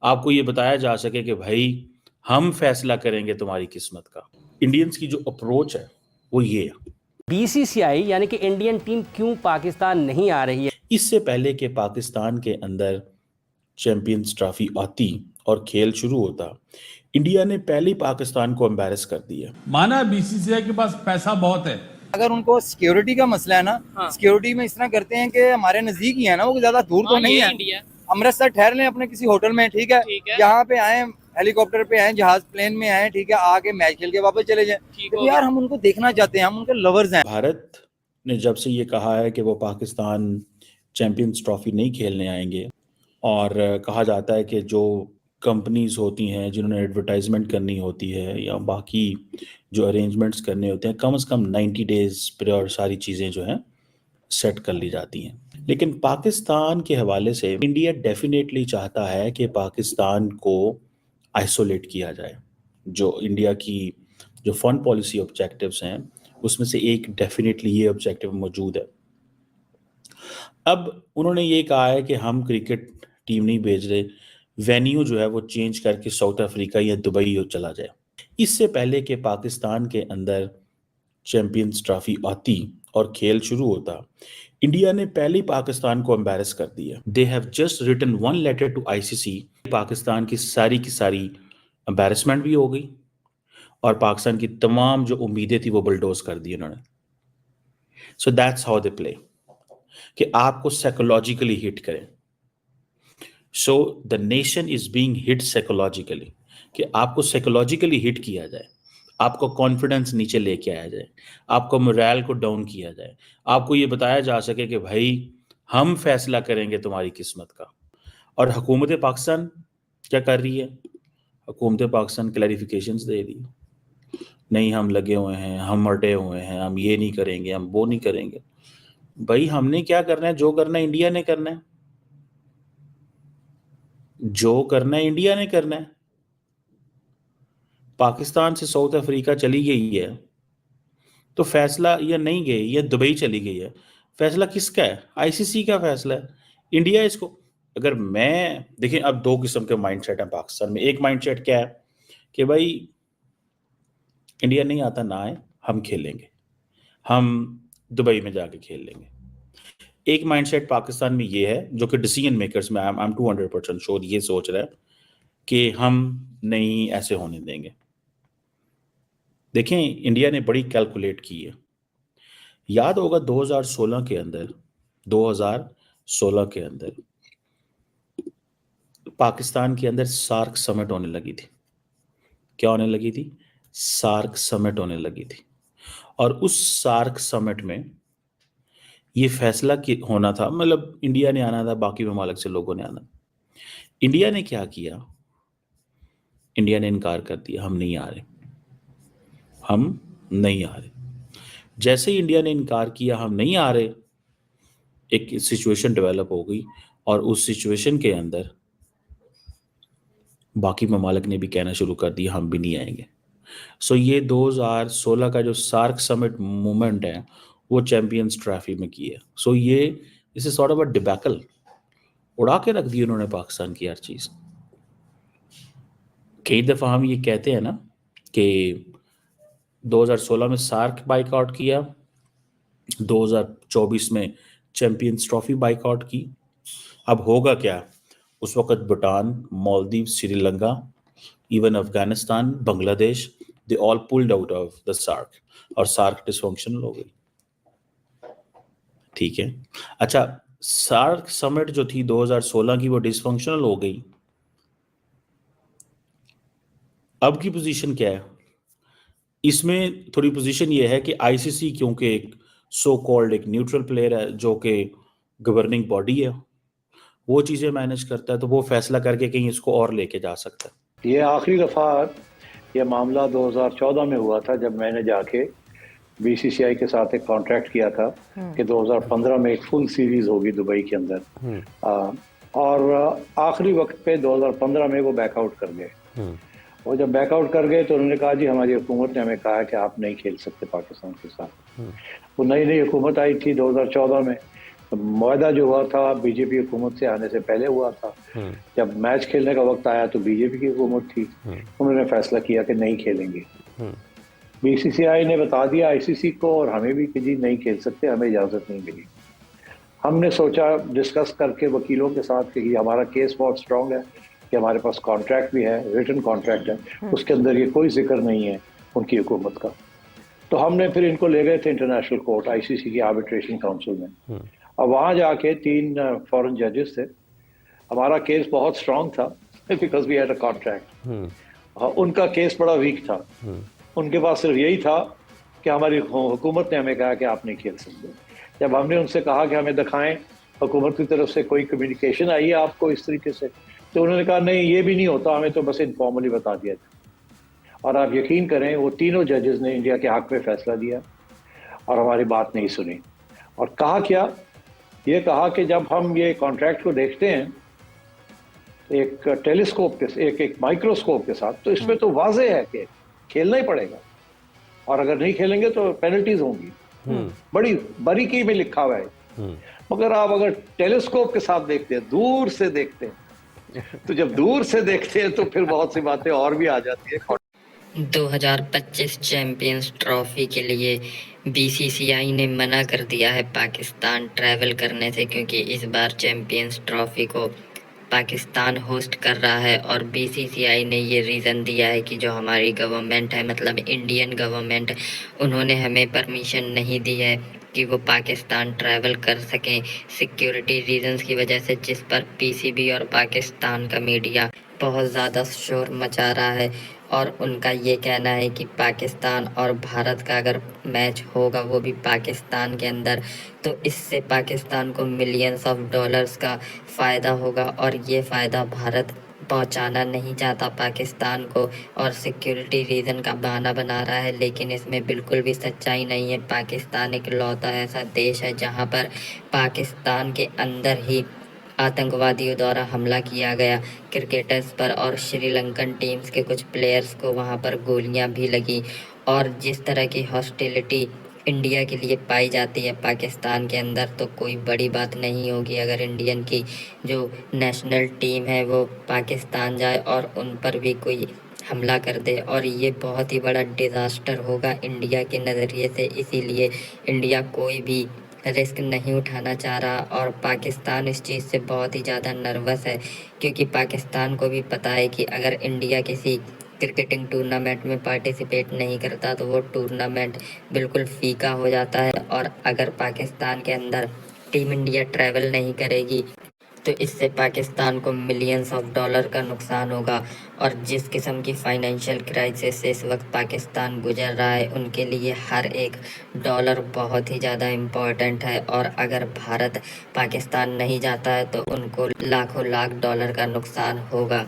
आपको ये बताया जा सके कि भाई हम फैसला करेंगे तुम्हारी किस्मत का। इंडियंस की जो अप्रोच है वो ये है। बीसीसीआई यानी कि इंडियन टीम क्यों पाकिस्तान नहीं आ रही है? इससे पहले कि पाकिस्तान के अंदर चैंपियंस ट्रॉफी आती और खेल शुरू होता, इंडिया ने पहले ही पाकिस्तान को एम्बैरेस कर दिया। माना बीसीसीआई के पास पैसा बहुत है। अगर उनको सिक्योरिटी का मसला है ना, सिक्योरिटी में इस तरह करते हैं कि हमारे नजदीक ही है ना, वो ज्यादा दूर तो नहीं है। अमृतसर ठहर लें अपने किसी होटल में, ठीक है, यहाँ पे आए, हेलीकॉप्टर पे आए, जहाज प्लेन में आए, ठीक है, आके मैच खेल के वापस चले जाएं। तो यार हम उनको देखना चाहते हैं, हम उनके लवर्स हैं। भारत ने जब से ये कहा है कि वो पाकिस्तान चैंपियंस ट्रॉफी नहीं खेलने आएंगे, और कहा जाता है कि जो कंपनीज होती हैं जिन्होंने एडवर्टाइजमेंट करनी होती है या बाकी जो अरेंजमेंट्स करने होते हैं, कम से कम 90 डेज प्रायर सारी चीज़ें जो हैं सेट कर ली जाती हैं। लेकिन पाकिस्तान के हवाले से इंडिया डेफिनेटली चाहता है कि पाकिस्तान को आइसोलेट किया जाए। जो इंडिया की जो फॉरेन पॉलिसी ऑब्जेक्टिव्स हैं उसमें से एक डेफिनेटली ये ऑब्जेक्टिव मौजूद है। अब उन्होंने ये कहा है कि हम क्रिकेट टीम नहीं भेज रहे, वेन्यू जो है वो चेंज करके साउथ अफ्रीका या दुबई हो चला जाए। इससे पहले कि पाकिस्तान के अंदर चैंपियंस ट्रॉफी आती और खेल शुरू होता, इंडिया ने पहले ही पाकिस्तान को एम्बैरेस कर दिया। They have just written one letter to ICC. Pakistan की सारी एम्बैरेसमेंट भी हो गई और पाकिस्तान की तमाम जो उम्मीदें थी वो बुलडोज कर दी उन्होंने। So that's how they play, कि आपको साइकोलॉजिकली हिट करें। So the nation is being hit psychologically, कि आपको साइकोलॉजिकली हिट किया जाए, आपको कॉन्फिडेंस नीचे लेके आया जाए, आपको मोरल को डाउन किया जाए, आपको ये बताया जा सके कि भाई हम फैसला करेंगे तुम्हारी किस्मत का। और हुकूमत पाकिस्तान क्या कर रही है? हुकूमत पाकिस्तान क्लैरिफिकेशंस दे रही है, नहीं हम लगे हुए हैं, हम अटे हुए हैं, हम ये नहीं करेंगे, हम वो नहीं करेंगे। भाई हमने क्या करना है? जो करना है इंडिया ने करना है, जो करना है इंडिया ने करना है। पाकिस्तान से साउथ अफ्रीका चली गई है तो फैसला, या नहीं गई, या दुबई चली गई है, फैसला किसका है? आईसीसी का फैसला है। इंडिया इसको, अगर मैं देखें, अब दो किस्म के माइंडसेट हैं पाकिस्तान में। एक माइंडसेट क्या है कि भाई इंडिया नहीं आता ना आए, हम खेलेंगे, हम दुबई में जाके खेल लेंगे। एक माइंडसेट पाकिस्तान में ये है जो कि डिसीजन मेकर्स में आई एम 200% श्योर ये सोच रहा है कि हम नहीं ऐसे होने देंगे। देखें, इंडिया ने बड़ी कैलकुलेट की है। याद होगा 2016 के अंदर, 2016 के अंदर पाकिस्तान के अंदर सार्क समिट होने लगी थी। क्या होने लगी थी? सार्क समिट होने लगी थी। और उस सार्क समिट में ये फैसला होना था, मतलब इंडिया ने आना था, बाकी ममालिक से लोगों ने आना। इंडिया ने क्या किया? इंडिया ने इनकार कर दिया, हम नहीं आ रहे, हम नहीं आ रहे। जैसे ही इंडिया ने इनकार किया, हम नहीं आ रहे, एक सिचुएशन डेवलप हो गई और उस सिचुएशन के अंदर बाकी ममालिक ने भी कहना शुरू कर दिया हम भी नहीं आएंगे। सो ये 2016 का जो सार्क समिट मूवमेंट है वो चैंपियंस ट्रॉफी में की है। सो ये इसे सॉर्ट ऑफ अ डिबैकल, उड़ा के रख दी उन्होंने पाकिस्तान की हर चीज़। कई दफ़ा हम ये कहते हैं ना कि 2016 में सार्क बाइकआउट किया, 2024 में चैंपियंस ट्रॉफी बाइकआउट की। अब होगा क्या? उस वक्त Bhutan, Maldives, Sri Lanka, even Afghanistan, Bangladesh, they all pulled out of the SAARC और सार्क डिसफंक्शनल हो गई। ठीक है, अच्छा, सार्क समिट जो थी 2016 की वो डिसफंक्शनल हो गई। अब की पोजीशन क्या है इसमें? थोड़ी पोजीशन ये है कि आईसीसी क्योंकि एक सो कॉल्ड एक न्यूट्रल प्लेयर है, जो कि गवर्निंग बॉडी है, वो चीज़ें मैनेज करता है, तो वो फैसला करके कहीं इसको और लेके जा सकता है। ये आखिरी दफ़ा ये मामला 2014 में हुआ था जब मैंने जाके बीसीसीआई के साथ एक कॉन्ट्रैक्ट किया था कि 2015 में एक फुल सीरीज होगी दुबई के अंदर। और आखिरी वक्त पे 2015 में वो बैकआउट कर गए। वो जब बैकआउट कर गए तो उन्होंने कहा जी हमारी हुकूमत ने हमें कहा कि आप नहीं खेल सकते पाकिस्तान के साथ। वो नई हुकूमत आई थी 2014 में, मुआहदा जो हुआ था बीजेपी हुकूमत से आने से पहले हुआ था। जब मैच खेलने का वक्त आया तो बीजेपी की हुकूमत थी, उन्होंने फैसला किया कि नहीं खेलेंगे। बीसीसीआई ने बता दिया आईसीसी को और हमें भी कि जी नहीं खेल सकते, हमें इजाज़त नहीं मिली। हमने सोचा डिस्कस करके वकीलों के साथ कि हमारा केस बहुत स्ट्रांग है, कि हमारे पास कॉन्ट्रैक्ट भी है, रिटन कॉन्ट्रैक्ट है, उसके अंदर ये कोई जिक्र नहीं है उनकी हुकूमत का। तो हमने फिर इनको ले गए थे इंटरनेशनल कोर्ट, आईसीसी की आर्बिट्रेशन काउंसिल में। अब वहाँ जाके 3 फॉरेन जजेस थे। हमारा केस बहुत स्ट्रांग था because we had a contract. उनका केस बड़ा वीक था। उनके पास सिर्फ यही था कि हमारी हुकूमत ने हमें कहा कि आप नहीं खेल सकते। जब हमने उनसे कहा कि हमें दिखाएं हुकूमत की तरफ से कोई कम्युनिकेशन आई है आपको इस तरीके से, तो उन्होंने कहा नहीं ये भी नहीं होता, हमें तो बस इनफॉर्मली बता दिया था। और आप यकीन करें वो तीनों जजेस ने इंडिया के हक में फैसला दिया और हमारी बात नहीं सुनी। और कहा क्या, ये कहा कि जब हम ये कॉन्ट्रैक्ट को देखते हैं एक टेलीस्कोप के एक माइक्रोस्कोप के साथ, तो इसमें तो वाजे है कि खेलना ही पड़ेगा और अगर नहीं खेलेंगे तो पेनल्टीज होंगी। बड़ी बारीकी में लिखा हुआ है। मगर आप अगर टेलीस्कोप के साथ देखते हैं, दूर से देखते हैं, तो जब दूर से देखते हैं तो फिर बहुत सी बातें और भी आ जाती है। 2025 चैंपियंस ट्रॉफी के लिए बीसीसीआई ने मना कर दिया है पाकिस्तान ट्रैवल करने से, क्योंकि इस बार चैंपियंस ट्रॉफी को पाकिस्तान होस्ट कर रहा है। और बीसीसीआई ने ये रीज़न दिया है कि जो हमारी गवर्नमेंट है, मतलब इंडियन गवर्नमेंट, उन्होंने हमें परमिशन नहीं दी है कि वो पाकिस्तान ट्रैवल कर सकें सिक्योरिटी रीजंस की वजह से, जिस पर पीसीबी और पाकिस्तान का मीडिया बहुत ज़्यादा शोर मचा रहा है। और उनका ये कहना है कि पाकिस्तान और भारत का अगर मैच होगा वो भी पाकिस्तान के अंदर, तो इससे पाकिस्तान को मिलियंस ऑफ डॉलर्स का फ़ायदा होगा और ये फ़ायदा भारत पहुंचाना नहीं चाहता पाकिस्तान को और सिक्योरिटी रीज़न का बहाना बना रहा है। लेकिन इसमें बिल्कुल भी सच्चाई नहीं है। पाकिस्तान इकलौता ऐसा देश है जहां पर पाकिस्तान के अंदर ही आतंकवादियों द्वारा हमला किया गया क्रिकेटर्स पर और श्रीलंकन टीम्स के कुछ प्लेयर्स को वहां पर गोलियां भी लगी। और जिस तरह की हॉस्टिलिटी इंडिया के लिए पाई जाती है पाकिस्तान के अंदर, तो कोई बड़ी बात नहीं होगी अगर इंडियन की जो नेशनल टीम है वो पाकिस्तान जाए और उन पर भी कोई हमला कर दे। और ये बहुत ही बड़ा डिज़ास्टर होगा इंडिया के नज़रिए से। इसीलिए इंडिया कोई भी रिस्क नहीं उठाना चाह रहा और पाकिस्तान इस चीज़ से बहुत ही ज़्यादा नर्वस है, क्योंकि पाकिस्तान को भी पता है कि अगर इंडिया किसी क्रिकेटिंग टूर्नामेंट में पार्टिसिपेट नहीं करता तो वो टूर्नामेंट बिल्कुल फीका हो जाता है। और अगर पाकिस्तान के अंदर टीम इंडिया ट्रैवल नहीं करेगी तो इससे पाकिस्तान को मिलियंस ऑफ डॉलर का नुकसान होगा। और जिस किस्म की फाइनेंशियल क्राइसिस से इस वक्त पाकिस्तान गुजर रहा है, उनके लिए हर एक डॉलर बहुत ही ज़्यादा इम्पॉर्टेंट है। और अगर भारत पाकिस्तान नहीं जाता है तो उनको लाखों लाख डॉलर का नुकसान होगा।